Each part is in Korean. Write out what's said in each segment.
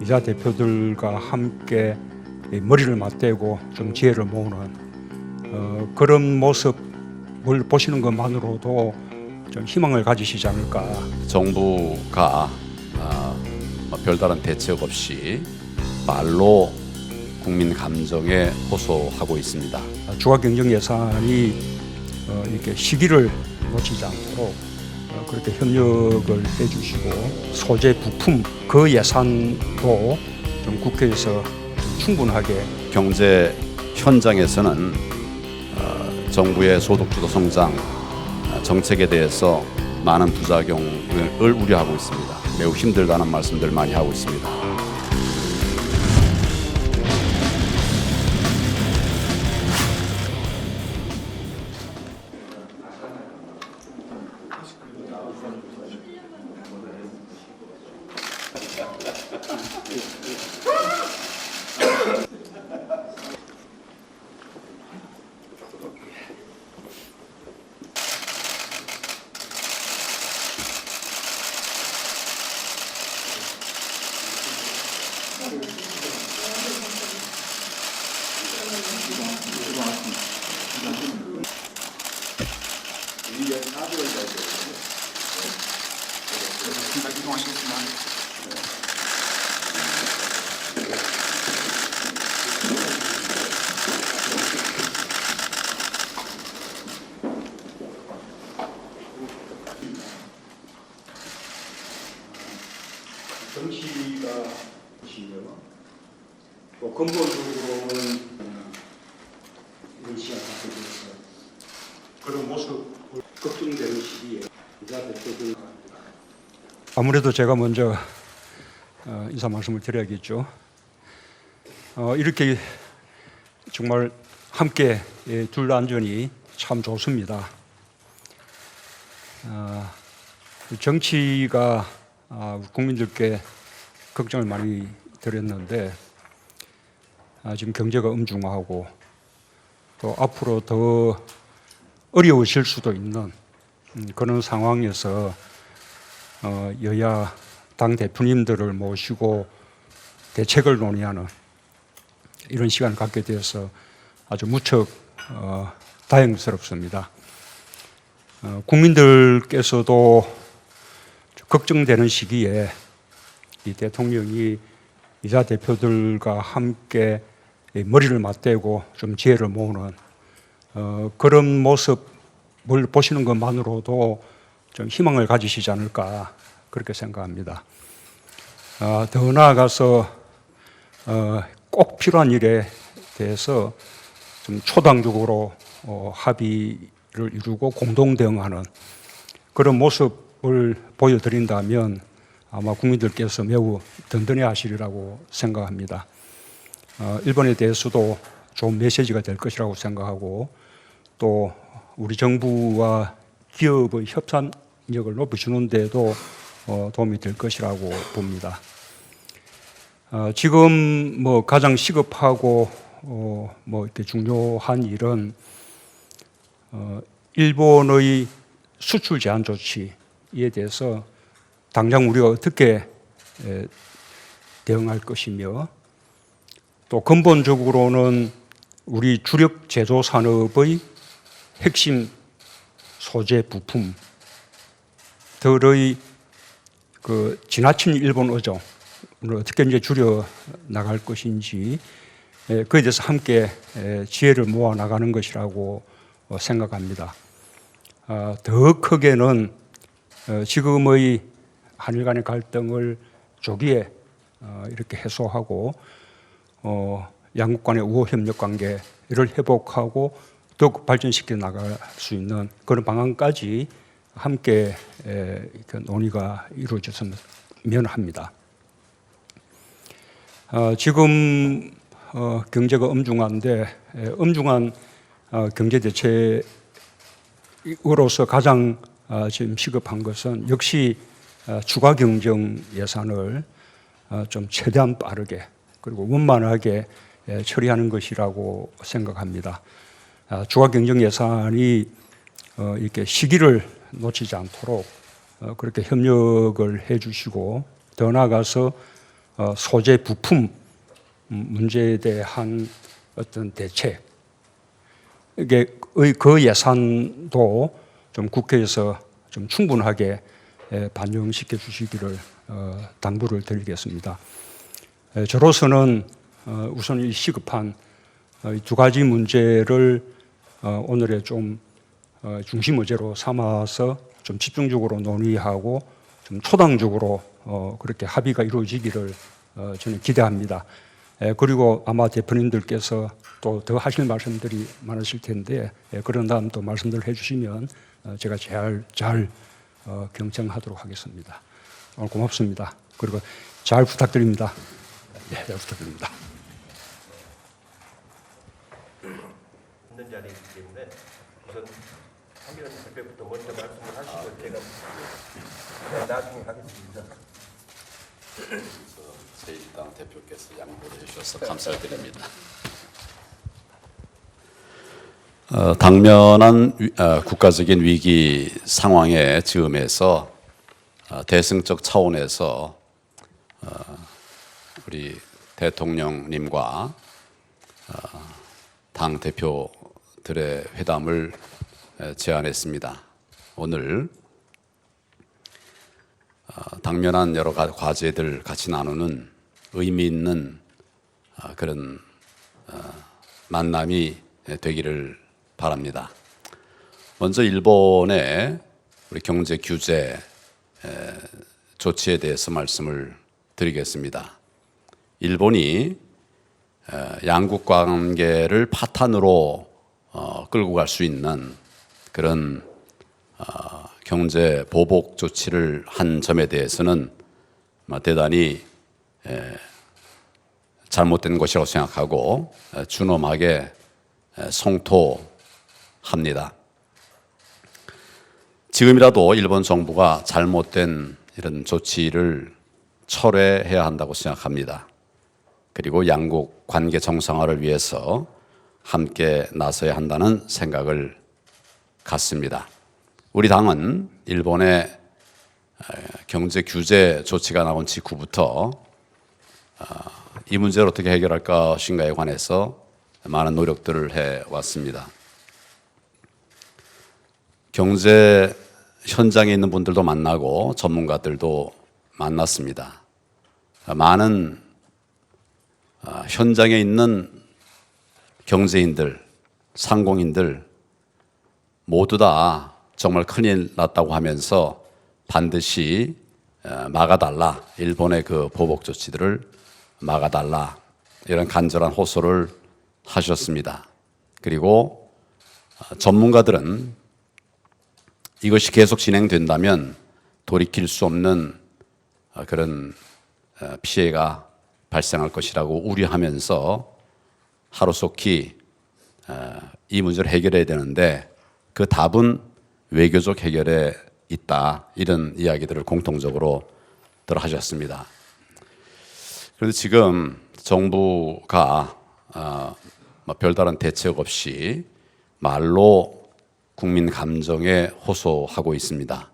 이사 대표들과 함께 머리를 맞대고 좀 지혜를 모으는 그런 모습을 보시는 것만으로도 좀 희망을 가지시지 않을까. 정부가 별다른 대책 없이 말로 국민 감정에 호소하고 있습니다. 주거경정 예산이 이렇게 시기를 놓치지 않도록 그렇게 협력을 해주시고 소재 부품 그 예산도 좀 국회에서 좀 충분하게 경제 현장에서는 정부의 소득주도 성장 정책에 대해서 많은 부작용을 우려하고 있습니다. 매우 힘들다는 말씀들 많이 하고 있습니다. 정치가 또 근본적으로는 이런 시간 속에서 그런 모습을 걱정되는 시기에 이사 대표들 아무래도 제가 먼저 인사 말씀을 드려야겠죠. 이렇게 정말 함께 둘러앉으니 참 좋습니다. 정치가 국민들께 걱정을 많이 드렸는데 지금 경제가 엄중하고 또 앞으로 더 어려우실 수도 있는 그런 상황에서 여야 당 대표님들을 모시고 대책을 논의하는 이런 시간을 갖게 되어서 아주 무척 다행스럽습니다. 국민들께서도 걱정되는 시기에 이 대통령이 이사 대표들과 함께 머리를 맞대고 좀 지혜를 모으는 그런 모습을 보시는 것만으로도 좀 희망을 가지시지 않을까 그렇게 생각합니다. 더 나아가서 꼭 필요한 일에 대해서 좀 초당적으로 합의를 이루고 공동 대응하는 그런 모습을 보여드린다면 아마 국민들께서 매우 든든해 하시리라고 생각합니다. 일본에 대해서도 좋은 메시지가 될 것이라고 생각하고 또 우리 정부와 기업의 협상력을 높여주는 데도 도움이 될 것이라고 봅니다. 지금 가장 시급하고 이렇게 중요한 일은 일본의 수출 제한 조치에 대해서 당장 우리가 어떻게 대응할 것이며 또 근본적으로는 우리 주력 제조 산업의 핵심 소재 부품들의 그 지나친 일본 의존을 어떻게 이제 줄여 나갈 것인지 그에 대해서 함께 지혜를 모아 나가는 것이라고 생각합니다. 더 크게는 지금의 한일 간의 갈등을 조기에 이렇게 해소하고 양국 간의 우호 협력 관계를 회복하고 더욱 발전시켜 나갈 수 있는 그런 방안까지 함께 논의가 이루어졌으면 합니다. 지금 경제가 엄중한데 엄중한 경제 대책으로서 가장 지금 시급한 것은 역시 추가 경정 예산을 좀 최대한 빠르게 그리고 원만하게 처리하는 것이라고 생각합니다. 추가 경정 예산이 이렇게 시기를 놓치지 않도록 그렇게 협력을 해주시고 더 나아가서 소재 부품 문제에 대한 어떤 대책, 이게 그 예산도 좀 국회에서 좀 충분하게 반영시켜 주시기를 당부를 드리겠습니다. 저로서는 우선 이 시급한 두 가지 문제를 오늘의 좀 중심 의제로 삼아서 좀 집중적으로 논의하고 좀 초당적으로 그렇게 합의가 이루어지기를 저는 기대합니다. 그리고 아마 대표님들께서 또 더 하실 말씀들이 많으실 텐데 그런 다음 또 말씀들 해주시면 제가 잘 경청하도록 하겠습니다. 오늘 고맙습니다. 그리고 잘 부탁드립니다. 네, 잘 부탁드립니다. 있는 자리이기 때문에 우선 한기현 대표부터 먼저 말씀을 하시고 제가 나중에 하겠습니다. 제1당 대표께서 양보를 해주셔서 감사드립니다. 당면한 국가적인 위기 상황의 즈음에서 대승적 차원에서 우리 대통령님과 당 대표들의 회담을 제안했습니다. 오늘 당면한 여러 가지 과제들 같이 나누는 의미 있는 그런 만남이 되기를 바랍니다. 먼저 일본의 우리 경제 규제 조치에 대해서 말씀을 드리겠습니다. 일본이 양국 관계를 파탄으로 끌고 갈 수 있는 그런 경제 보복 조치를 한 점에 대해서는 대단히 잘못된 것이라고 생각하고 준엄하게 성토합니다. 지금이라도 일본 정부가 잘못된 이런 조치를 철회해야 한다고 생각합니다. 그리고 양국 관계 정상화를 위해서 함께 나서야 한다는 생각을 갖습니다. 우리 당은 일본의 경제 규제 조치가 나온 직후부터 이 문제를 어떻게 해결할 것인가에 관해서 많은 노력들을 해왔습니다. 경제 현장에 있는 분들도 만나고 전문가들도 만났습니다. 많은 현장에 있는 경제인들, 상공인들 모두 다 정말 큰일 났다고 하면서 반드시 막아달라, 일본의 그 보복 조치들을 막아달라, 이런 간절한 호소를 하셨습니다. 그리고 전문가들은 이것이 계속 진행된다면 돌이킬 수 없는 그런 피해가 발생할 것이라고 우려하면서 하루속히 이 문제를 해결해야 되는데 그 답은 외교적 해결에 있다, 이런 이야기들을 공통적으로 하셨습니다. 그런데 지금 정부가 별다른 대책 없이 말로 국민 감정에 호소하고 있습니다.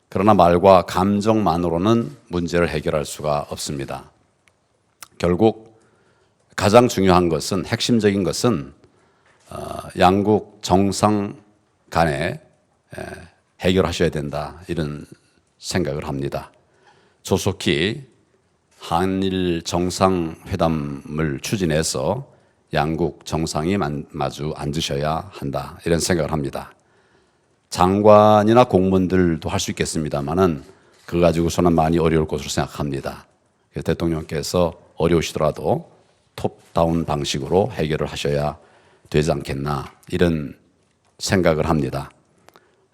그러나 말과 감정만으로는 문제를 해결할 수가 없습니다. 결국 가장 중요한 것은, 핵심적인 것은 양국 정상 간에 해결하셔야 된다, 이런 생각을 합니다. 조속히 한일 정상회담을 추진해서 양국 정상이 마주 앉으셔야 한다, 이런 생각을 합니다. 장관이나 공무원들도 할 수 있겠습니다만은 그거 가지고서는 많이 어려울 것으로 생각합니다. 대통령께서 어려우시더라도 톱다운 방식으로 해결을 하셔야 되지 않겠나, 이런 생각을 합니다.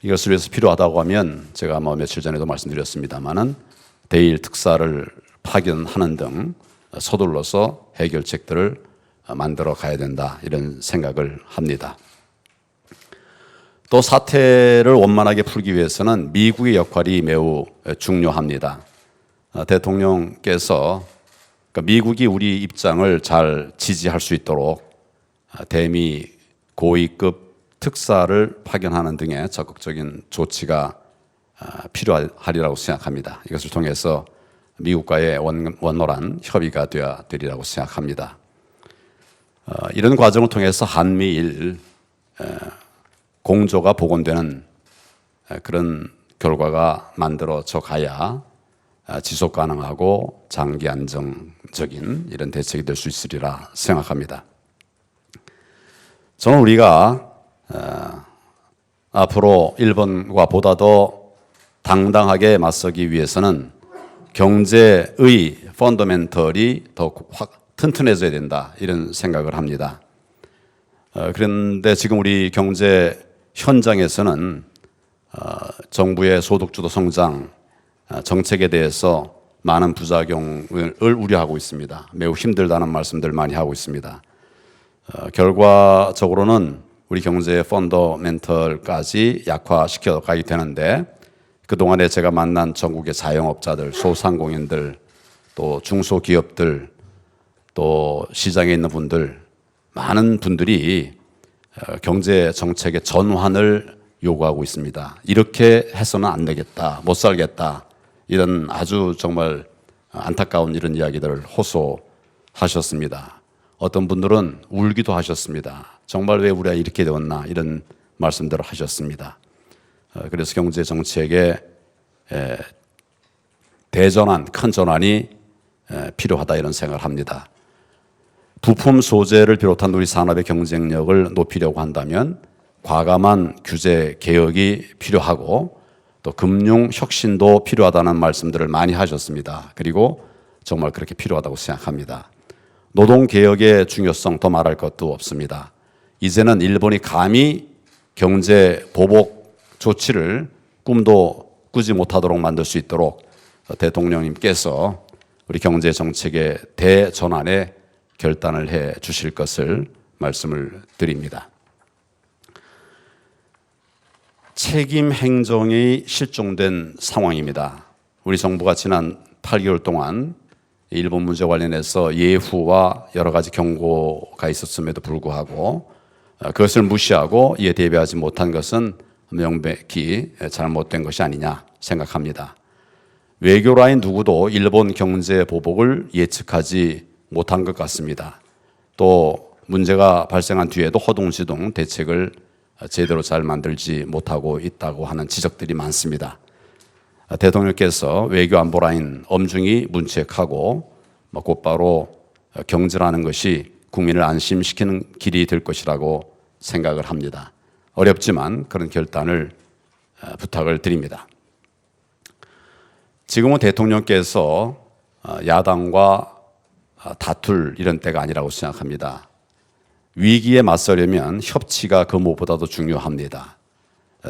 이것을 위해서 필요하다고 하면 제가 며칠 전에도 말씀드렸습니다만은 대일 특사를 파견하는 등 서둘러서 해결책들을 만들어 가야 된다, 이런 생각을 합니다. 또 사태를 원만하게 풀기 위해서는 미국의 역할이 매우 중요합니다. 대통령께서 미국이 우리 입장을 잘 지지할 수 있도록 대미 고위급 특사를 파견하는 등의 적극적인 조치가 필요하리라고 생각합니다. 이것을 통해서 미국과의 원활한 협의가 되어야 되리라고 생각합니다. 이런 과정을 통해서 한미일 공조가 복원되는 그런 결과가 만들어져 가야 지속 가능하고 장기 안정적인 이런 대책이 될 수 있으리라 생각합니다. 저는 우리가 앞으로 일본과 보다 더 당당하게 맞서기 위해서는 경제의 펀더멘털이 더 튼튼해져야 된다 이런 생각을 합니다. 그런데 지금 우리 경제 현장에서는 정부의 소득주도 성장 정책에 대해서 많은 부작용을 우려하고 있습니다. 매우 힘들다는 말씀들 많이 하고 있습니다. 결과적으로는 우리 경제의 펀더멘털까지 약화시켜 가게 되는데 그동안에 제가 만난 전국의 자영업자들, 소상공인들, 또 중소기업들, 또 시장에 있는 분들, 많은 분들이 경제 정책의 전환을 요구하고 있습니다. 이렇게 해서는 안 되겠다, 못 살겠다, 이런 아주 정말 안타까운 이런 이야기들을 호소하셨습니다. 어떤 분들은 울기도 하셨습니다. 정말 왜 우리가 이렇게 되었나 이런 말씀들을 하셨습니다. 그래서 경제 정책의 대전환, 큰 전환이 필요하다 이런 생각을 합니다. 부품 소재를 비롯한 우리 산업의 경쟁력을 높이려고 한다면 과감한 규제 개혁이 필요하고 또 금융 혁신도 필요하다는 말씀들을 많이 하셨습니다. 그리고 정말 그렇게 필요하다고 생각합니다. 노동 개혁의 중요성 더 말할 것도 없습니다. 이제는 일본이 감히 경제 보복 조치를 꿈도 꾸지 못하도록 만들 수 있도록 대통령님께서 우리 경제 정책의 대전환에 결단을 해 주실 것을 말씀을 드립니다. 책임 행정이 실종된 상황입니다. 우리 정부가 지난 8개월 동안 일본 문제 관련해서 예후와 여러 가지 경고가 있었음에도 불구하고 그것을 무시하고 이에 대비하지 못한 것은 명백히 잘못된 것이 아니냐 생각합니다. 외교 라인 누구도 일본 경제 보복을 예측하지 못한 것 같습니다. 또 문제가 발생한 뒤에도 허둥지둥 대책을 제대로 잘 만들지 못하고 있다고 하는 지적들이 많습니다. 대통령께서 외교 안보 라인 엄중히 문책하고 곧바로 경제라는 것이 국민을 안심시키는 길이 될 것이라고 생각을 합니다. 어렵지만 그런 결단을 부탁을 드립니다. 지금은 대통령께서 야당과 다툴 이런 때가 아니라고 생각합니다. 위기에 맞서려면 협치가 그 무엇보다도 중요합니다.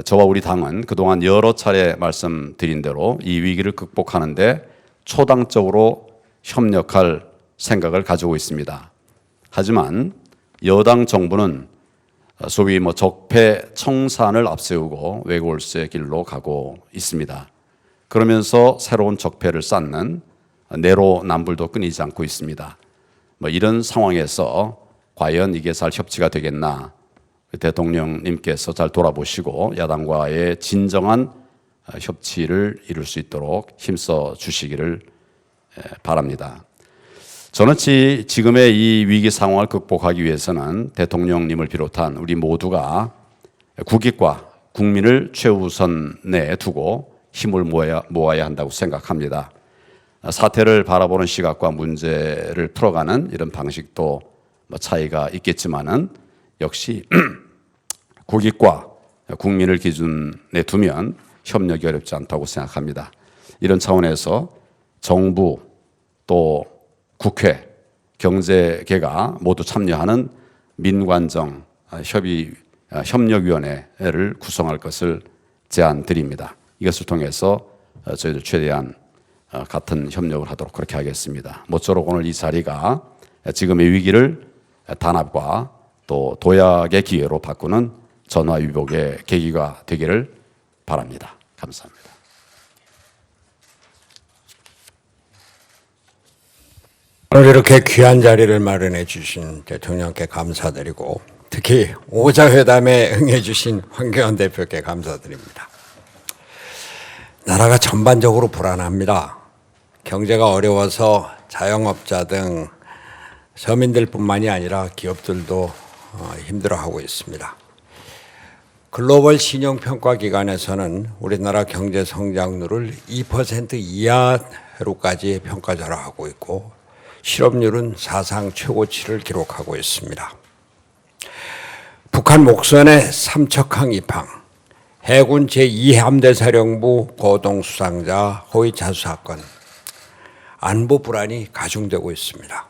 저와 우리 당은 그동안 여러 차례 말씀드린 대로 이 위기를 극복하는데 초당적으로 협력할 생각을 가지고 있습니다. 하지만 여당 정부는 소위 적폐 청산을 앞세우고 외골수의 길로 가고 있습니다. 그러면서 새로운 적폐를 쌓는 내로남불도 끊이지 않고 있습니다. 이런 상황에서 과연 이게 잘 협치가 되겠나? 대통령님께서 잘 돌아보시고 야당과의 진정한 협치를 이룰 수 있도록 힘써 주시기를 바랍니다. 저는 지금의 이 위기 상황을 극복하기 위해서는 대통령님을 비롯한 우리 모두가 국익과 국민을 최우선에 두고 힘을 모아야 한다고 생각합니다. 사태를 바라보는 시각과 문제를 풀어가는 이런 방식도 차이가 있겠지만은 역시 국익과 국민을 기준에 두면 협력이 어렵지 않다고 생각합니다. 이런 차원에서 정부 또 국회, 경제계가 모두 참여하는 민관정 협력위원회를 구성할 것을 제안드립니다. 이것을 통해서 저희들 최대한 같은 협력을 하도록 그렇게 하겠습니다. 모쪼록 오늘 이 자리가 지금의 위기를 단합과 또 도약의 기회로 바꾸는 전화위복의 계기가 되기를 바랍니다. 감사합니다. 오늘 이렇게 귀한 자리를 마련해 주신 대통령께 감사드리고 특히 오자회담에 응해 주신 황교안 대표께 감사드립니다. 나라가 전반적으로 불안합니다. 경제가 어려워서 자영업자 등 서민들뿐만이 아니라 기업들도 힘들어하고 있습니다. 글로벌 신용평가기관에서는 우리나라 경제 성장률을 2% 이하로까지 평가절하하고 있고 실업률은 사상 최고치를 기록하고 있습니다. 북한 목선의 삼척항 입항, 해군 제2함대사령부 고동수상자 허위 자수 사건, 안보 불안이 가중되고 있습니다.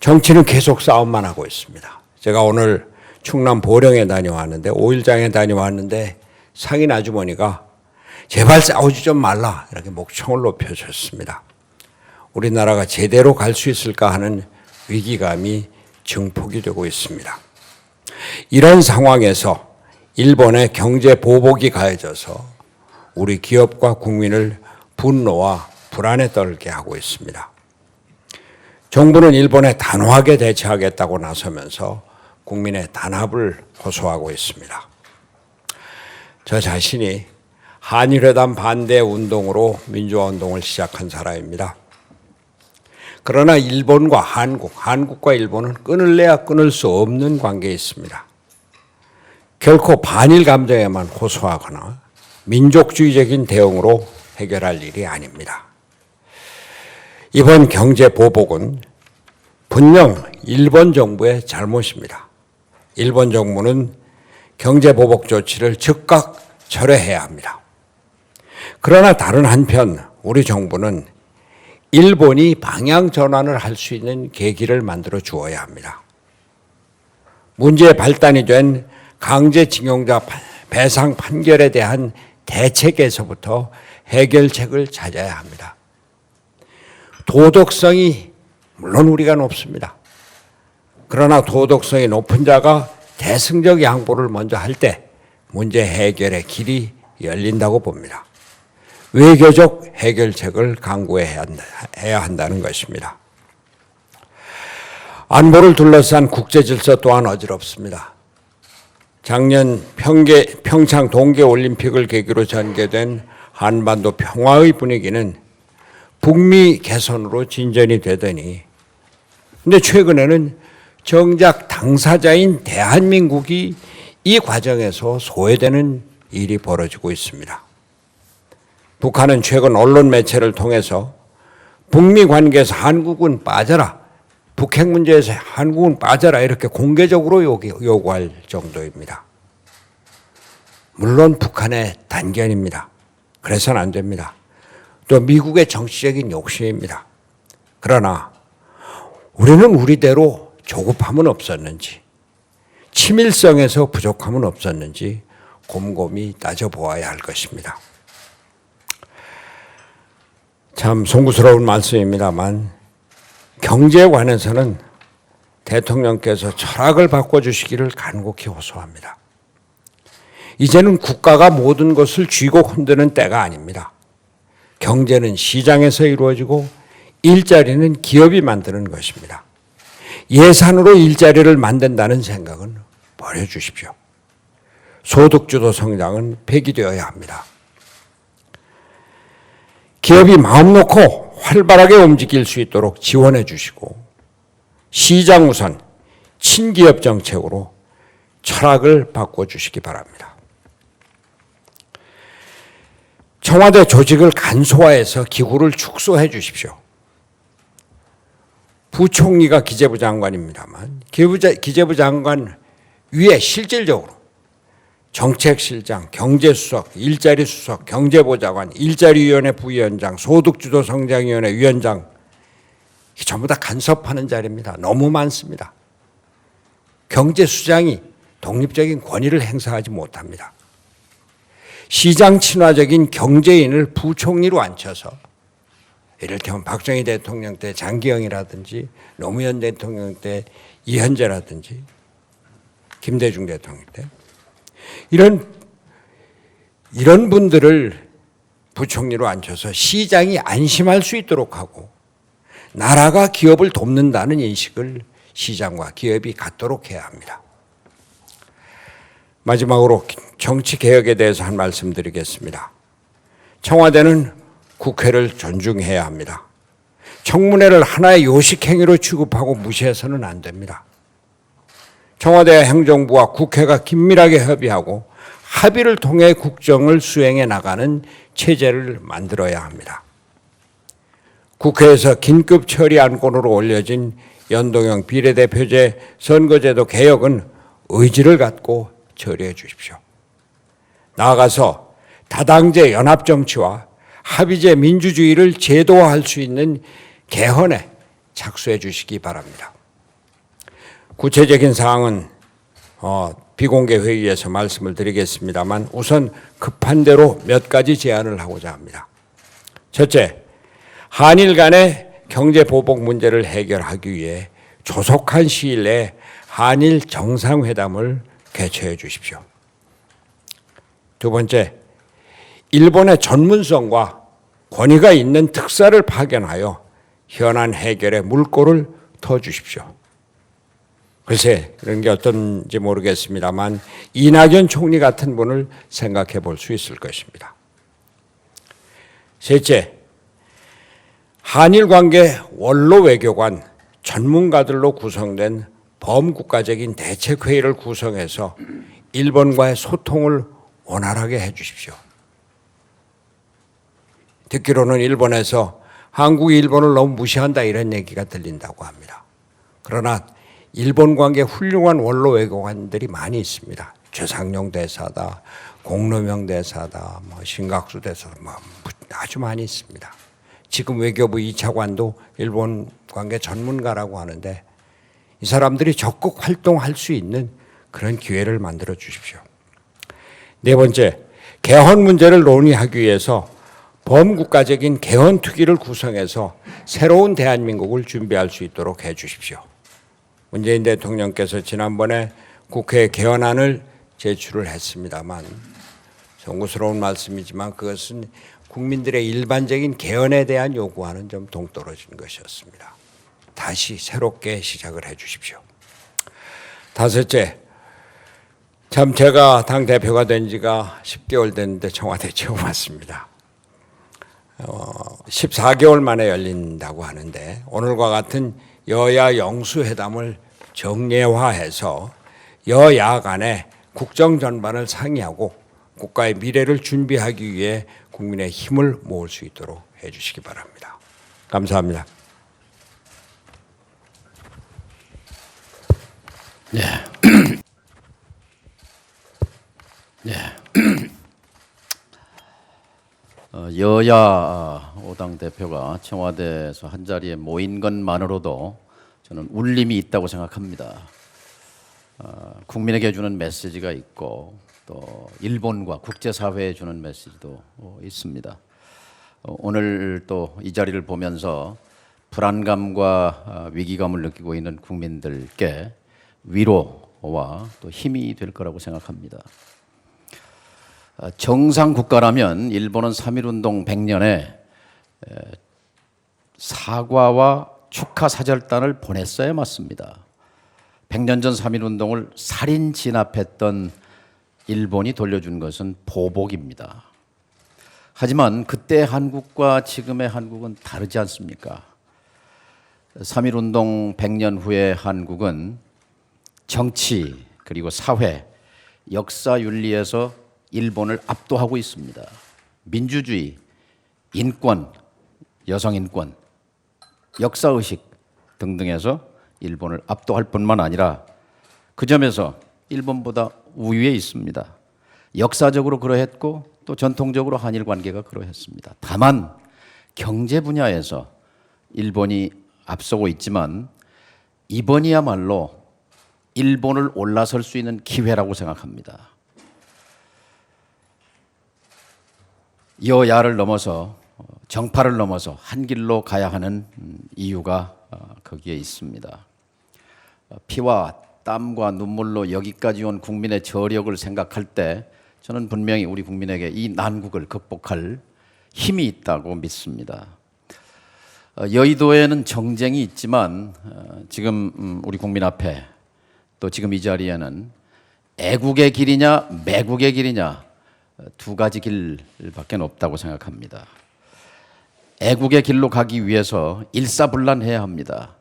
정치는 계속 싸움만 하고 있습니다. 제가 오늘 충남 보령에 다녀왔는데 5일장에 다녀왔는데 상인 아주머니가 제발 싸우지 좀 말라 이렇게 목청을 높여줬습니다. 우리나라가 제대로 갈 수 있을까 하는 위기감이 증폭이 되고 있습니다. 이런 상황에서 일본의 경제 보복이 가해져서 우리 기업과 국민을 분노와 불안에 떨게 하고 있습니다. 정부는 일본에 단호하게 대처하겠다고 나서면서 국민의 단합을 호소하고 있습니다. 저 자신이 한일회담 반대 운동으로 민주화 운동을 시작한 사람입니다. 그러나 일본과 한국과 일본은 끊을래야 끊을 수 없는 관계에 있습니다. 결코 반일 감정에만 호소하거나 민족주의적인 대응으로 해결할 일이 아닙니다. 이번 경제 보복은 분명 일본 정부의 잘못입니다. 일본 정부는 경제 보복 조치를 즉각 철회해야 합니다. 그러나 다른 한편 우리 정부는 일본이 방향 전환을 할 수 있는 계기를 만들어 주어야 합니다. 문제의 발단이 된 강제징용자 배상 판결에 대한 대책에서부터 해결책을 찾아야 합니다. 도덕성이 물론 우리가 높습니다. 그러나 도덕성이 높은 자가 대승적 양보를 먼저 할 때 문제 해결의 길이 열린다고 봅니다. 외교적 해결책을 강구해야 한다는 것입니다. 안보를 둘러싼 국제질서 또한 어지럽습니다. 작년 평창 동계올림픽을 계기로 전개된 한반도 평화의 분위기는 북미 개선으로 진전이 되더니 근데 최근에는 정작 당사자인 대한민국이 이 과정에서 소외되는 일이 벌어지고 있습니다. 북한은 최근 언론 매체를 통해서 북미 관계에서 한국은 빠져라, 북핵 문제에서 한국은 빠져라 이렇게 공개적으로 요구할 정도입니다. 물론 북한의 단견입니다. 그래서는 안 됩니다. 또 미국의 정치적인 욕심입니다. 그러나 우리는 우리대로 조급함은 없었는지, 치밀성에서 부족함은 없었는지 곰곰이 따져보아야 할 것입니다. 참 송구스러운 말씀입니다만 경제에 관해서는 대통령께서 철학을 바꿔주시기를 간곡히 호소합니다. 이제는 국가가 모든 것을 쥐고 흔드는 때가 아닙니다. 경제는 시장에서 이루어지고 일자리는 기업이 만드는 것입니다. 예산으로 일자리를 만든다는 생각은 버려주십시오. 소득주도 성장은 폐기되어야 합니다. 기업이 마음 놓고 활발하게 움직일 수 있도록 지원해 주시고 시장 우선 친기업 정책으로 철학을 바꿔주시기 바랍니다. 청와대 조직을 간소화해서 기구를 축소해 주십시오. 부총리가 기재부 장관입니다만 기재부 장관 위에 실질적으로 정책실장, 경제수석, 일자리수석, 경제보좌관, 일자리위원회 부위원장, 소득주도성장위원회 위원장 전부 다 간섭하는 자리입니다. 너무 많습니다. 경제수장이 독립적인 권위를 행사하지 못합니다. 시장 친화적인 경제인을 부총리로 앉혀서 이를테면 박정희 대통령 때 장기영이라든지 노무현 대통령 때 이현재라든지 김대중 대통령 때 이런 분들을 부총리로 앉혀서 시장이 안심할 수 있도록 하고 나라가 기업을 돕는다는 인식을 시장과 기업이 갖도록 해야 합니다. 마지막으로 정치개혁에 대해서 한 말씀 드리겠습니다. 청와대는 국회를 존중해야 합니다. 청문회를 하나의 요식행위로 취급하고 무시해서는 안 됩니다. 청와대 행정부와 국회가 긴밀하게 협의하고 합의를 통해 국정을 수행해 나가는 체제를 만들어야 합니다. 국회에서 긴급 처리 안건으로 올려진 연동형 비례대표제 선거제도 개혁은 의지를 갖고 처리해 주십시오. 나아가서 다당제 연합정치와 합의제 민주주의를 제도화할 수 있는 개헌에 착수해 주시기 바랍니다. 구체적인 사항은 비공개 회의에서 말씀을 드리겠습니다만 우선 급한 대로 몇 가지 제안을 하고자 합니다. 첫째, 한일 간의 경제 보복 문제를 해결하기 위해 조속한 시일 내에 한일 정상회담을 개최해 주십시오. 두 번째, 일본의 전문성과 권위가 있는 특사를 파견하여 현안 해결에 물꼬를 터 주십시오. 글쎄 그런 게 어떤지 모르겠습니다만 이낙연 총리 같은 분을 생각해 볼 수 있을 것입니다. 셋째, 한일 관계 원로 외교관 전문가들로 구성된 범국가적인 대책회의를 구성해서 일본과의 소통을 원활하게 해 주십시오. 듣기로는 일본에서 한국이 일본을 너무 무시한다 이런 얘기가 들린다고 합니다. 그러나 일본 관계 훌륭한 원로 외교관들이 많이 있습니다. 최상용 대사다, 공로명 대사다, 신각수 대사다, 아주 많이 있습니다. 지금 외교부 2차관도 일본 관계 전문가라고 하는데 이 사람들이 적극 활동할 수 있는 그런 기회를 만들어 주십시오. 네 번째, 개헌 문제를 논의하기 위해서 범국가적인 개헌 특위를 구성해서 새로운 대한민국을 준비할 수 있도록 해 주십시오. 문재인 대통령께서 지난번에 국회에 개헌안을 제출을 했습니다만 송구스러운 말씀이지만 그것은 국민들의 일반적인 개헌에 대한 요구와는 좀 동떨어진 것이었습니다. 다시 새롭게 시작을 해 주십시오. 다섯째, 참 제가 당대표가 된 지가 10개월 됐는데 청와대 처음 왔습니다. 14개월 만에 열린다고 하는데 오늘과 같은 여야 영수회담을 정례화해서 여야 간에 국정 전반을 상의하고 국가의 미래를 준비하기 위해 국민의 힘을 모을 수 있도록 해 주시기 바랍니다. 감사합니다. 네. 네. 여야 5당 대표가 청와대에서 한자리에 모인 것만으로도 저는 울림이 있다고 생각합니다. 국민에게 주는 메시지가 있고 또 일본과 국제사회에 주는 메시지도 있습니다. 오늘 또 이 자리를 보면서 불안감과 위기감을 느끼고 있는 국민들께 위로와 또 힘이 될 거라고 생각합니다. 정상 국가라면 일본은 3.1운동 100년에 사과와 축하 사절단을 보냈어야 맞습니다. 100년 전 3.1운동을 살인 진압했던 일본이 돌려준 것은 보복입니다. 하지만 그때 한국과 지금의 한국은 다르지 않습니까? 3.1운동 100년 후의 한국은 정치 그리고 사회, 역사 윤리에서 일본을 압도하고 있습니다. 민주주의, 인권, 여성인권, 역사의식 등등에서 일본을 압도할 뿐만 아니라 그 점에서 일본보다 우위에 있습니다. 역사적으로 그러했고 또 전통적으로 한일 관계가 그러했습니다. 다만 경제 분야에서 일본이 앞서고 있지만 이번이야말로 일본을 올라설 수 있는 기회라고 생각합니다. 여야를 넘어서 정파를 넘어서 한 길로 가야 하는 이유가 거기에 있습니다. 피와 땀과 눈물로 여기까지 온 국민의 저력을 생각할 때 저는 분명히 우리 국민에게 이 난국을 극복할 힘이 있다고 믿습니다. 여의도에는 정쟁이 있지만 지금 우리 국민 앞에 또 지금 이 자리에는 애국의 길이냐 매국의 길이냐 두 가지 길밖에 없다고 생각합니다. 애국의 길로 가기 위해서 일사불란해야 합니다.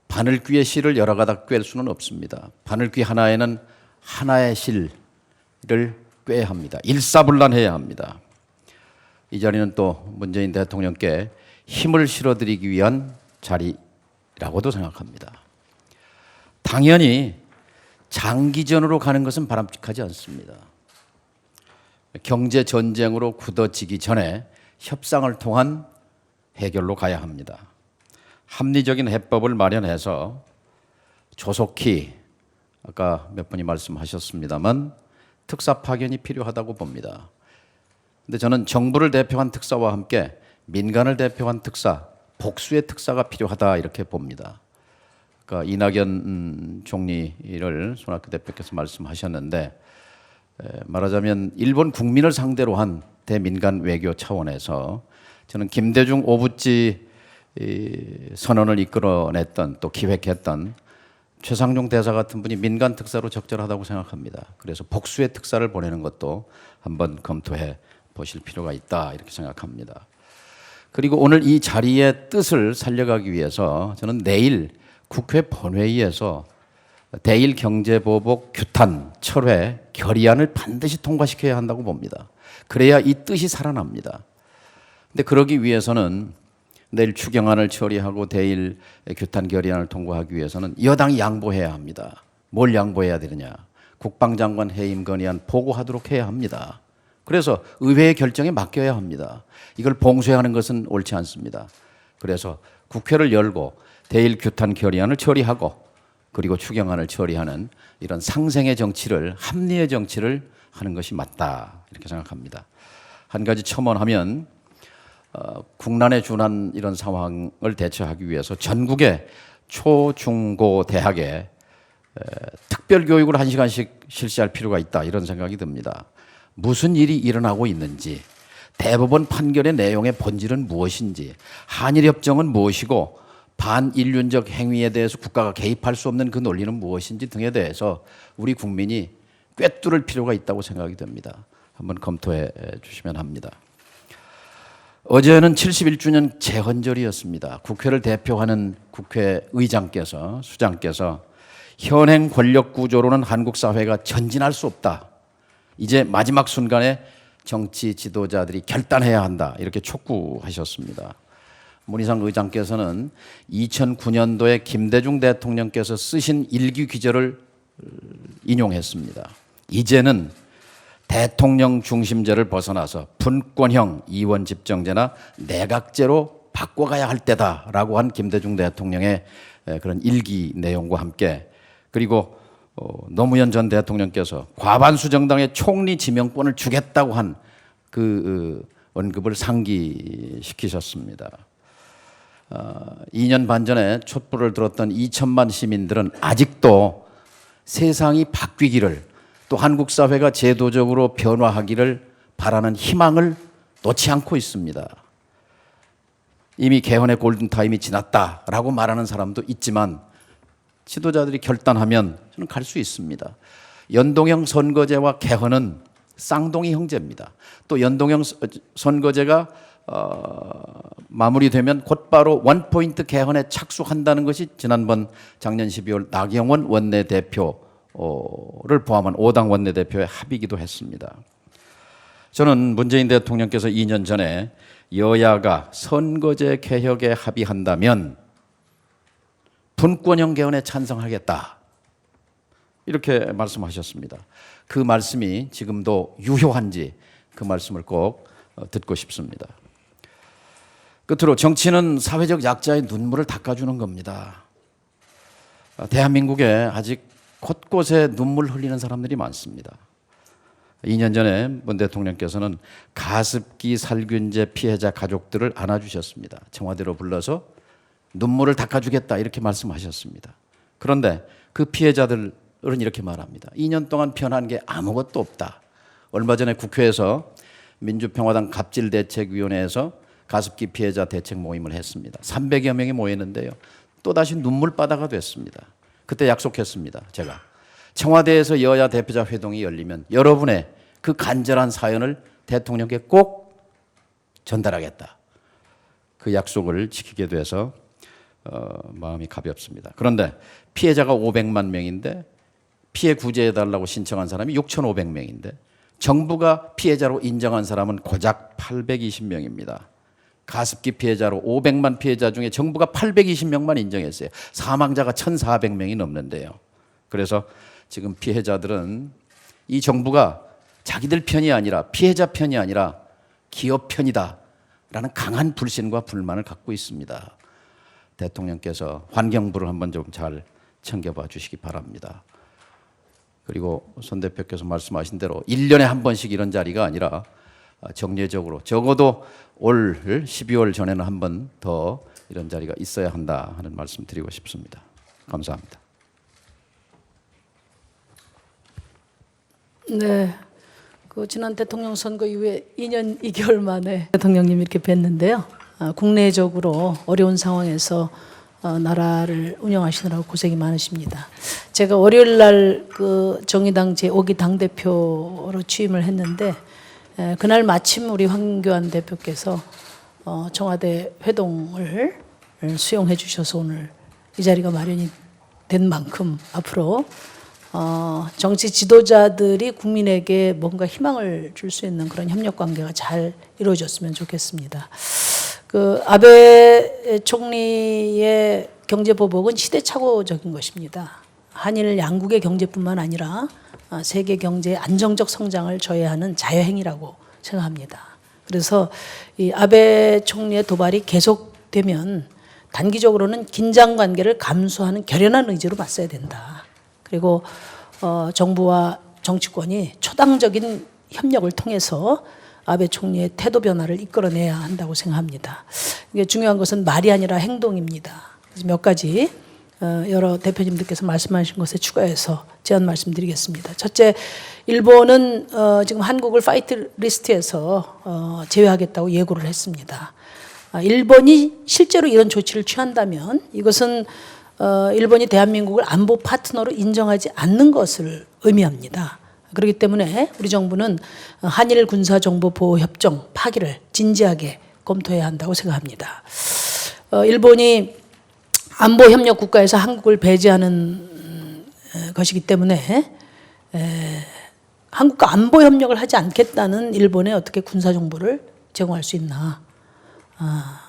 바늘귀의 실을 여러 가닥 꿰 수는 없습니다. 바늘귀 하나에는 하나의 실을 꿰야 합니다. 일사불란해야 합니다. 이 자리는 또 문재인 대통령께 힘을 실어드리기 위한 자리라고도 생각합니다. 당연히 장기전으로 가는 것은 바람직하지 않습니다. 경제 전쟁으로 굳어지기 전에 협상을 통한 해결로 가야 합니다. 합리적인 해법을 마련해서 조속히 아까 몇 분이 말씀하셨습니다만 특사 파견이 필요하다고 봅니다. 근데 저는 정부를 대표한 특사와 함께 민간을 대표한 특사, 복수의 특사가 필요하다 이렇게 봅니다. 그러니까 이낙연 총리를 손학규 대표께서 말씀하셨는데 말하자면 일본 국민을 상대로 한 대민간 외교 차원에서 저는 김대중 오부지 선언을 이끌어냈던 또 기획했던 최상용 대사 같은 분이 민간 특사로 적절하다고 생각합니다. 그래서 복수의 특사를 보내는 것도 한번 검토해 보실 필요가 있다 이렇게 생각합니다. 그리고 오늘 이 자리의 뜻을 살려가기 위해서 저는 내일 국회 본회의에서 대일 경제보복 규탄 철회 결의안을 반드시 통과시켜야 한다고 봅니다. 그래야 이 뜻이 살아납니다. 근데 그러기 위해서는 내일 추경안을 처리하고 대일 규탄 결의안을 통과하기 위해서는 여당이 양보해야 합니다. 뭘 양보해야 되느냐? 국방장관 해임 건의안 보고하도록 해야 합니다. 그래서 의회의 결정에 맡겨야 합니다. 이걸 봉쇄하는 것은 옳지 않습니다. 그래서 국회를 열고 대일 규탄 결의안을 처리하고 그리고 추경안을 처리하는 이런 상생의 정치를 합리의 정치를 하는 것이 맞다 이렇게 생각합니다. 한 가지 첨언하면 국난에 준한 이런 상황을 대처하기 위해서 전국의 초, 중, 고 대학에 특별 교육을 1시간씩 실시할 필요가 있다 이런 생각이 듭니다. 무슨 일이 일어나고 있는지, 대법원 판결의 내용의 본질은 무엇인지, 한일협정은 무엇이고 반인륜적 행위에 대해서 국가가 개입할 수 없는 그 논리는 무엇인지 등에 대해서 우리 국민이 꿰뚫을 필요가 있다고 생각이 됩니다. 한번 검토해 주시면 합니다. 어제는 71주년 재헌절이었습니다. 국회를 대표하는 국회의장께서 수장께서 현행 권력 구조로는 한국 사회가 전진할 수 없다. 이제 마지막 순간에 정치 지도자들이 결단해야 한다. 이렇게 촉구하셨습니다. 문희상 의장께서는 2009년도에 김대중 대통령께서 쓰신 일기 귀절을 인용했습니다. 이제는 대통령 중심제를 벗어나서 분권형 이원 집정제나 내각제로 바꿔가야 할 때다라고 한 김대중 대통령의 그런 일기 내용과 함께 그리고 노무현 전 대통령께서 과반수 정당의 총리 지명권을 주겠다고 한 그 언급을 상기시키셨습니다. 2년 반 전에 촛불을 들었던 2천만 시민들은 아직도 세상이 바뀌기를 또 한국 사회가 제도적으로 변화하기를 바라는 희망을 놓지 않고 있습니다. 이미 개헌의 골든타임이 지났다라고 말하는 사람도 있지만 지도자들이 결단하면 저는 갈 수 있습니다. 연동형 선거제와 개헌은 쌍둥이 형제입니다. 또 연동형 선거제가 마무리되면 곧바로 원포인트 개헌에 착수한다는 것이 지난번 작년 12월 나경원 원내대표를 포함한 5당 원내대표의 합의이기도 했습니다. 저는 문재인 대통령께서 2년 전에 여야가 선거제 개혁에 합의한다면 분권형 개헌에 찬성하겠다 이렇게 말씀하셨습니다. 그 말씀이 지금도 유효한지 그 말씀을 꼭 듣고 싶습니다. 끝으로 정치는 사회적 약자의 눈물을 닦아주는 겁니다. 대한민국에 아직 곳곳에 눈물 흘리는 사람들이 많습니다. 2년 전에 문 대통령께서는 가습기 살균제 피해자 가족들을 안아주셨습니다. 청와대로 불러서 눈물을 닦아주겠다 이렇게 말씀하셨습니다. 그런데 그 피해자들은 이렇게 말합니다. 2년 동안 변한 게 아무것도 없다. 얼마 전에 국회에서 민주평화당 갑질대책위원회에서 가습기 피해자 대책 모임을 했습니다. 300여 명이 모였는데요. 또다시 눈물바다가 됐습니다. 그때 약속했습니다. 제가 청와대에서 여야 대표자 회동이 열리면 여러분의 그 간절한 사연을 대통령께 꼭 전달하겠다. 그 약속을 지키게 돼서 마음이 가볍습니다. 그런데 피해자가 500만 명인데 피해 구제해달라고 신청한 사람이 6,500명인데 정부가 피해자로 인정한 사람은 고작 820명입니다. 가습기 피해자로 500만 피해자 중에 정부가 820명만 인정했어요. 사망자가 1,400명이 넘는데요. 그래서 지금 피해자들은 이 정부가 자기들 편이 아니라 피해자 편이 아니라 기업 편이다라는 강한 불신과 불만을 갖고 있습니다. 대통령께서 환경부를 한번 좀 잘 챙겨봐 주시기 바랍니다. 그리고 손 대표께서 말씀하신 대로 1년에 한 번씩 이런 자리가 아니라 정례적으로 적어도 올 12월 전에는 한 번 더 이런 자리가 있어야 한다 하는 말씀 드리고 싶습니다. 감사합니다. 네, 그 지난 대통령 선거 이후에 2년 2개월 만에 대통령님 이렇게 뵀는데요. 국내적으로 어려운 상황에서 나라를 운영하시느라고 고생이 많으십니다. 제가 월요일 날 그 정의당 제5기 당대표로 취임을 했는데 그날 마침 우리 황교안 대표께서 청와대 회동을 수용해 주셔서 오늘 이 자리가 마련이 된 만큼 앞으로 정치 지도자들이 국민에게 뭔가 희망을 줄 수 있는 그런 협력 관계가 잘 이루어졌으면 좋겠습니다. 그 아베 총리의 경제 보복은 시대착오적인 것입니다. 한일 양국의 경제뿐만 아니라 세계 경제의 안정적 성장을 저해하는 자해행위라고 생각합니다. 그래서 이 아베 총리의 도발이 계속되면 단기적으로는 긴장 관계를 감수하는 결연한 의지로 맞서야 된다. 그리고 정부와 정치권이 초당적인 협력을 통해서 아베 총리의 태도 변화를 이끌어내야 한다고 생각합니다. 이게 중요한 것은 말이 아니라 행동입니다. 그래서 몇 가지 여러 대표님들께서 말씀하신 것에 추가해서 제안 말씀드리겠습니다. 첫째, 일본은 지금 한국을 파이트 리스트에서 제외하겠다고 예고를 했습니다. 일본이 실제로 이런 조치를 취한다면 이것은 일본이 대한민국을 안보 파트너로 인정하지 않는 것을 의미합니다. 그렇기 때문에 우리 정부는 한일 군사정보보호협정 파기를 진지하게 검토해야 한다고 생각합니다. 일본이 안보협력 국가에서 한국을 배제하는 것이기 때문에 한국과 안보협력을 하지 않겠다는 일본에 어떻게 군사정보를 제공할 수 있나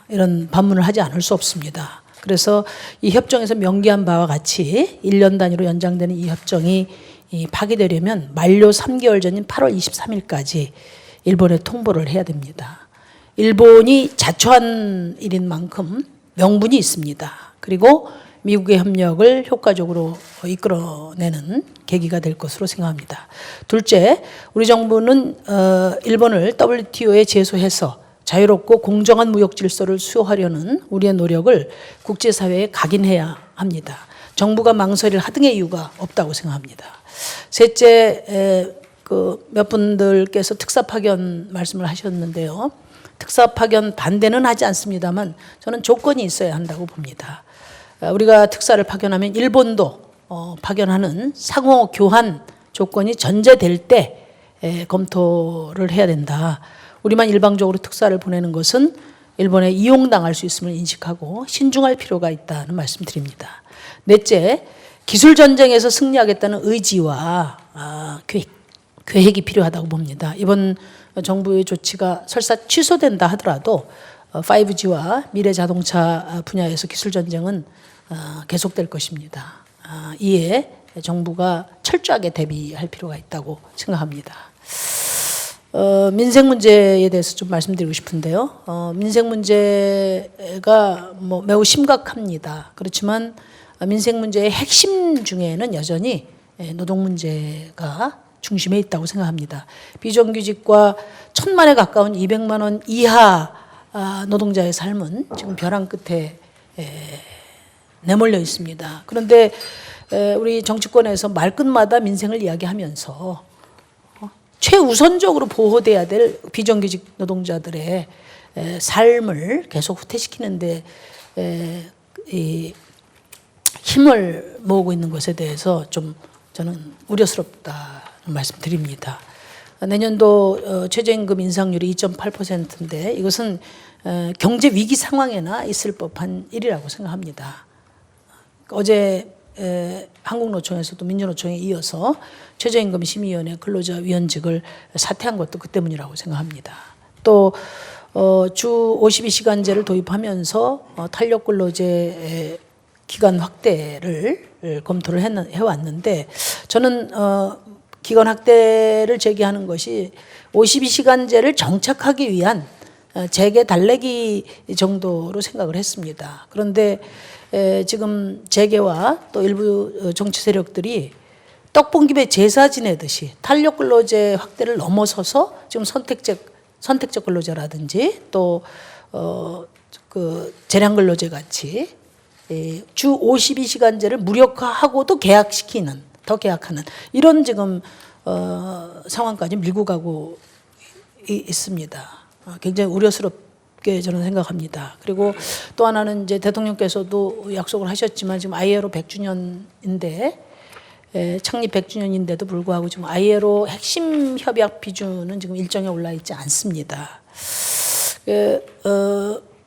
이런 반문을 하지 않을 수 없습니다. 그래서 이 협정에서 명기한 바와 같이 1년 단위로 연장되는 이 협정이 파기되려면 만료 3개월 전인 8월 23일까지 일본에 통보를 해야 됩니다. 일본이 자초한 일인 만큼 명분이 있습니다. 그리고 미국의 협력을 효과적으로 이끌어내는 계기가 될 것으로 생각합니다. 둘째, 우리 정부는 일본을 WTO에 제소해서 자유롭고 공정한 무역 질서를 수호하려는 우리의 노력을 국제사회에 각인해야 합니다. 정부가 망설일 하등의 이유가 없다고 생각합니다. 셋째, 몇 분들께서 특사 파견 말씀을 하셨는데요. 특사 파견 반대는 하지 않습니다만 저는 조건이 있어야 한다고 봅니다. 우리가 특사를 파견하면 일본도 파견하는 상호 교환 조건이 전제될 때 검토를 해야 된다. 우리만 일방적으로 특사를 보내는 것은 일본에 이용당할 수 있음을 인식하고 신중할 필요가 있다는 말씀드립니다. 넷째, 기술 전쟁에서 승리하겠다는 의지와 계획이 필요하다고 봅니다. 이번 정부의 조치가 설사 취소된다 하더라도 5G와 미래 자동차 분야에서 기술 전쟁은 계속될 것입니다. 이에 정부가 철저하게 대비할 필요가 있다고 생각합니다. 민생 문제에 대해서 좀 말씀드리고 싶은데요. 민생 문제가 매우 심각합니다. 그렇지만 민생 문제의 핵심 중에는 여전히 노동 문제가 중심에 있다고 생각합니다. 비정규직과 1,000만에 가까운 200만 원 이하 노동자의 삶은 지금 벼랑 끝에 내몰려 있습니다. 그런데 우리 정치권에서 말끝마다 민생을 이야기하면서 최우선적으로 보호돼야 될 비정규직 노동자들의 삶을 계속 후퇴시키는데 힘을 모으고 있는 것에 대해서 좀 저는 우려스럽다는 말씀드립니다. 내년도 최저임금 인상률이 2.8%인데 이것은 경제 위기 상황에나 있을 법한 일이라고 생각합니다. 어제 한국노총에서도 민주노총에 이어서 최저임금 심의위원회 근로자위원직을 사퇴한 것도 그 때문이라고 생각합니다. 또 주 52시간제를 도입하면서 탄력 근로제 기간 확대를 검토를 해왔는데 저는 기간 확대를 제기하는 것이 52시간제를 정착하기 위한 재개 달래기 정도로 생각을 했습니다. 그런데 지금 재계와 또 일부 정치 세력들이 떡볶이에 제사 지내듯이 탄력 근로제 확대를 넘어서서 지금 선택적 근로제라든지 또 그 재량 근로제 같이 주 52시간제를 무력화하고도 더 계약하는 이런 지금 상황까지 밀고 가고 있습니다. 굉장히 우려스럽게 저는 생각합니다. 그리고 또 하나는 이제 대통령께서도 약속을 하셨지만 지금 ILO 100주년인데 창립 100주년인데도 불구하고 지금 ILO 핵심 협약 비준은 지금 일정에 올라 있지 않습니다.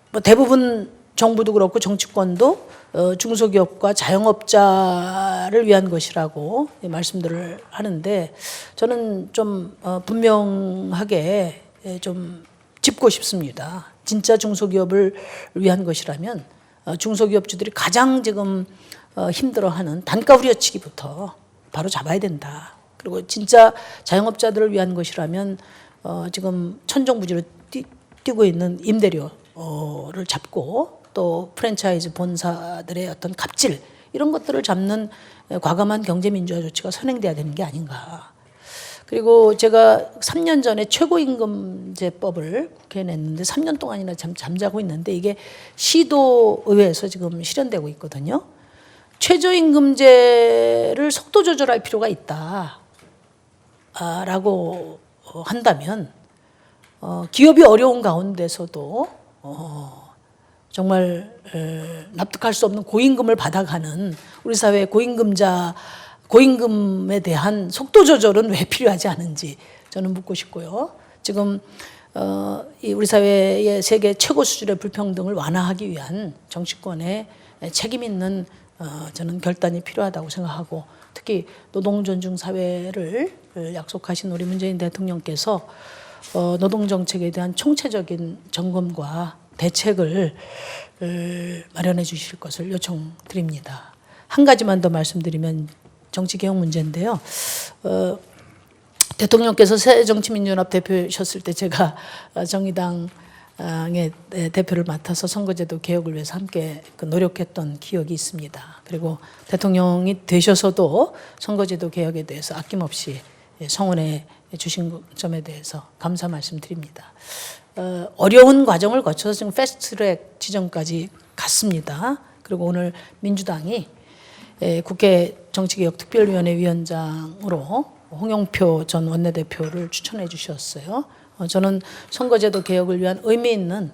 뭐 대부분 정부도 그렇고 정치권도 중소기업과 자영업자를 위한 것이라고 말씀들을 하는데 저는 좀 분명하게 좀 짚고 싶습니다. 진짜 중소기업을 위한 것이라면 중소기업주들이 가장 지금 힘들어하는 단가 후려치기부터 바로 잡아야 된다. 그리고 진짜 자영업자들을 위한 것이라면 지금 천정부지로 뛰고 있는 임대료를 잡고 또 프랜차이즈 본사들의 어떤 갑질 이런 것들을 잡는 과감한 경제민주화 조치가 선행돼야 되는 게 아닌가. 그리고 제가 3년 전에 최고임금제법을 국회에 냈는데 3년 동안이나 잠자고 있는데 이게 시도의회에서 지금 실현되고 있거든요. 최저임금제를 속도 조절할 필요가 있다라고 한다면 기업이 어려운 가운데서도 정말 납득할 수 없는 고임금을 받아가는 우리 사회 고임금에 대한 속도 조절은 왜 필요하지 않은지 저는 묻고 싶고요. 지금 우리 사회의 세계 최고 수준의 불평등을 완화하기 위한 정치권의 책임 있는 저는 결단이 필요하다고 생각하고 특히 노동 존중 사회를 약속하신 우리 문재인 대통령께서 노동 정책에 대한 총체적인 점검과 대책을 마련해 주실 것을 요청드립니다. 한 가지만 더 말씀드리면 정치개혁 문제인데요. 대통령께서 새정치민주연합 대표셨을 때 제가 정의당의 대표를 맡아서 선거제도 개혁을 위해서 함께 노력했던 기억이 있습니다. 그리고 대통령이 되셔서도 선거제도 개혁에 대해서 아낌없이 성원해 주신 점에 대해서 감사 말씀드립니다. 어려운 과정을 거쳐서 지금 패스트트랙 지점까지 갔습니다. 그리고 오늘 민주당이 국회 정치개혁특별위원회 위원장으로 홍영표 전 원내대표를 추천해 주셨어요. 저는 선거제도 개혁을 위한 의미 있는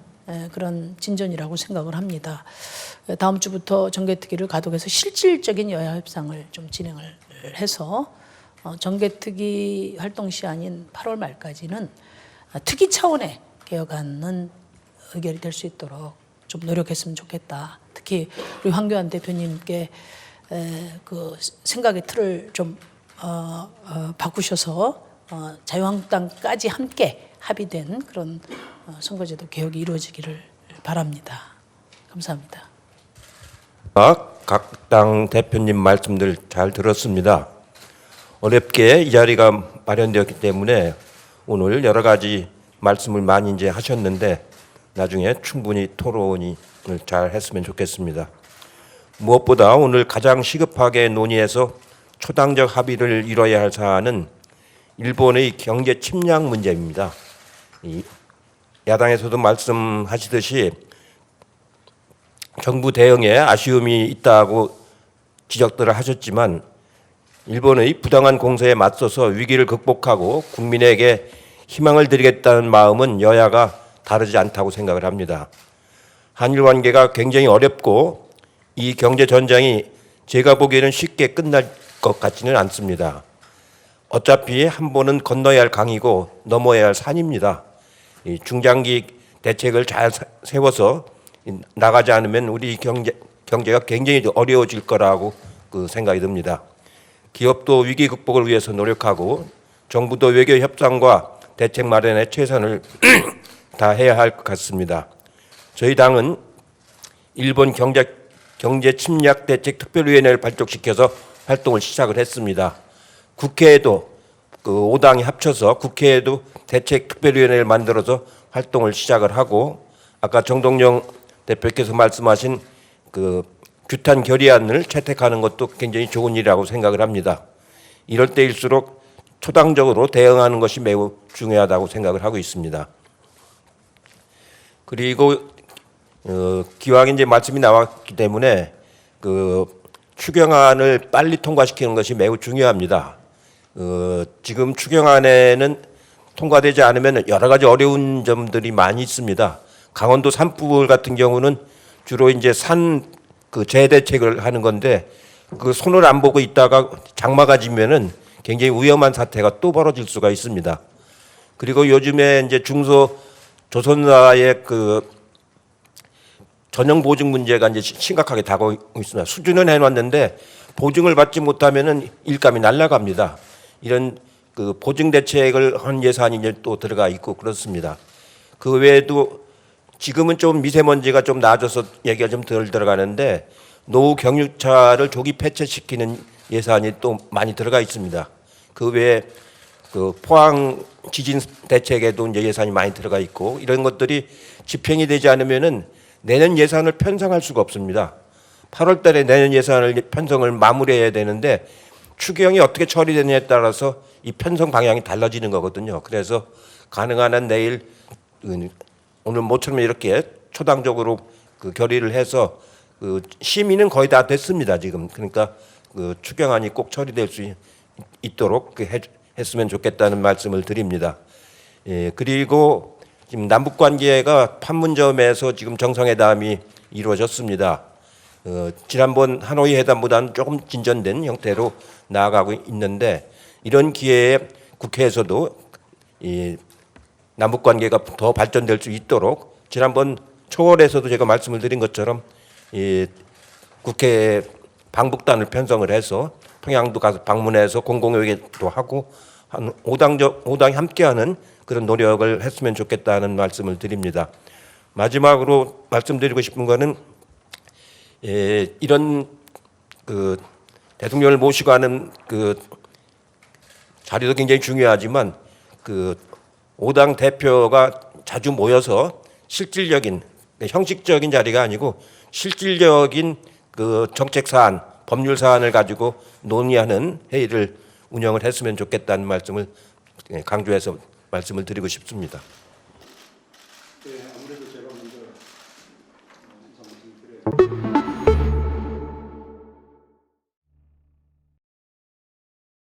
그런 진전이라고 생각을 합니다. 다음 주부터 정개특위를 가동해서 실질적인 여야 협상을 좀 진행을 해서 정개특위 활동 시한인 8월 말까지는 특위 차원의 개혁안은 의결이 될 수 있도록 좀 노력했으면 좋겠다. 특히 우리 황교안 대표님께 그 생각의 틀을 좀 바꾸셔서 자유한국당까지 함께 합의된 그런 선거제도 개혁이 이루어지기를 바랍니다. 감사합니다. 각 당 대표님 말씀들 잘 들었습니다. 어렵게 이 자리가 마련되었기 때문에 오늘 여러 가지 말씀을 많이 이제 하셨는데 나중에 충분히 토론을 잘 했으면 좋겠습니다. 무엇보다 오늘 가장 시급하게 논의해서 초당적 합의를 이뤄야 할 사안은 일본의 경제 침략 문제입니다. 야당에서도 말씀하시듯이 정부 대응에 아쉬움이 있다고 지적들을 하셨지만 일본의 부당한 공세에 맞서서 위기를 극복하고 국민에게 희망을 드리겠다는 마음은 여야가 다르지 않다고 생각을 합니다. 한일 관계가 굉장히 어렵고 이 경제 전쟁이 제가 보기에는 쉽게 끝날 것 같지는 않습니다. 어차피 한 번은 건너야 할 강이고 넘어야 할 산입니다. 이 중장기 대책을 잘 세워서 나가지 않으면 우리 경제가 굉장히 어려워질 거라고 그 생각이 듭니다. 기업도 위기 극복을 위해서 노력하고 정부도 외교 협상과 대책 마련에 최선을 다해야 할 것 같습니다. 저희 당은 일본 경제 침략 대책 특별위원회를 발족시켜서 활동을 시작을 했습니다. 국회에도 그 5당이 합쳐서 국회에도 대책 특별위원회를 만들어서 활동을 시작을 하고 아까 정동영 대표께서 말씀하신 그 규탄 결의안을 채택하는 것도 굉장히 좋은 일이라고 생각을 합니다. 이럴 때일수록 초당적으로 대응하는 것이 매우 중요하다고 생각을 하고 있습니다. 그리고 기왕 이제 말씀이 나왔기 때문에 그 추경안을 빨리 통과시키는 것이 매우 중요합니다. 지금 추경안에는 통과되지 않으면 여러 가지 어려운 점들이 많이 있습니다. 강원도 산불 같은 경우는 주로 이제 산 그 재대책을 하는 건데 그 손을 안 보고 있다가 장마가 지면은 굉장히 위험한 사태가 또 벌어질 수가 있습니다. 그리고 요즘에 이제 중소조선사의 그 전형 보증 문제가 이제 심각하게 다가오고 있습니다. 수주는 해놨는데 보증을 받지 못하면은 일감이 날아갑니다. 이런 그 보증 대책을 한 예산이 이제 또 들어가 있고 그렇습니다. 그 외에도 지금은 좀 미세먼지가 좀 나아져서 얘기가 좀 덜 들어가는데 노후 경유차를 조기 폐차시키는 예산이 또 많이 들어가 있습니다. 그 외에 그 포항 지진 대책에도 이제 예산이 많이 들어가 있고 이런 것들이 집행이 되지 않으면은 내년 예산을 편성할 수가 없습니다. 8월 달에 내년 예산을 편성을 마무리해야 되는데 추경이 어떻게 처리되느냐에 따라서 이 편성 방향이 달라지는 거거든요. 그래서 가능한 한 내일 오늘 모처럼 이렇게 초당적으로 그 결의를 해서 그 심의는 거의 다 됐습니다. 지금 그러니까 그 추경안이 꼭 처리될 수 있도록 했으면 좋겠다는 말씀을 드립니다. 예, 그리고 지금 남북 관계가 판문점에서 지금 정상회담이 이루어졌습니다. 지난번 하노이 회담보다는 조금 진전된 형태로 나아가고 있는데 이런 기회에 국회에서도 이 남북 관계가 더 발전될 수 있도록 지난번 초월에서도 제가 말씀을 드린 것처럼 이 국회 방북단을 편성을 해서 평양도 가서 방문해서 공공회의도 하고 한 5당이 함께하는 그런 노력을 했으면 좋겠다는 말씀을 드립니다. 마지막으로 말씀드리고 싶은 거는 이런 그 대통령을 모시고 하는 그 자리도 굉장히 중요하지만 그 5당 대표가 자주 모여서 실질적인 형식적인 자리가 아니고 실질적인 그 정책 사안, 법률 사안을 가지고 논의하는 회의를 운영을 했으면 좋겠다는 말씀을 강조해서 말씀을 드리고 싶습니다.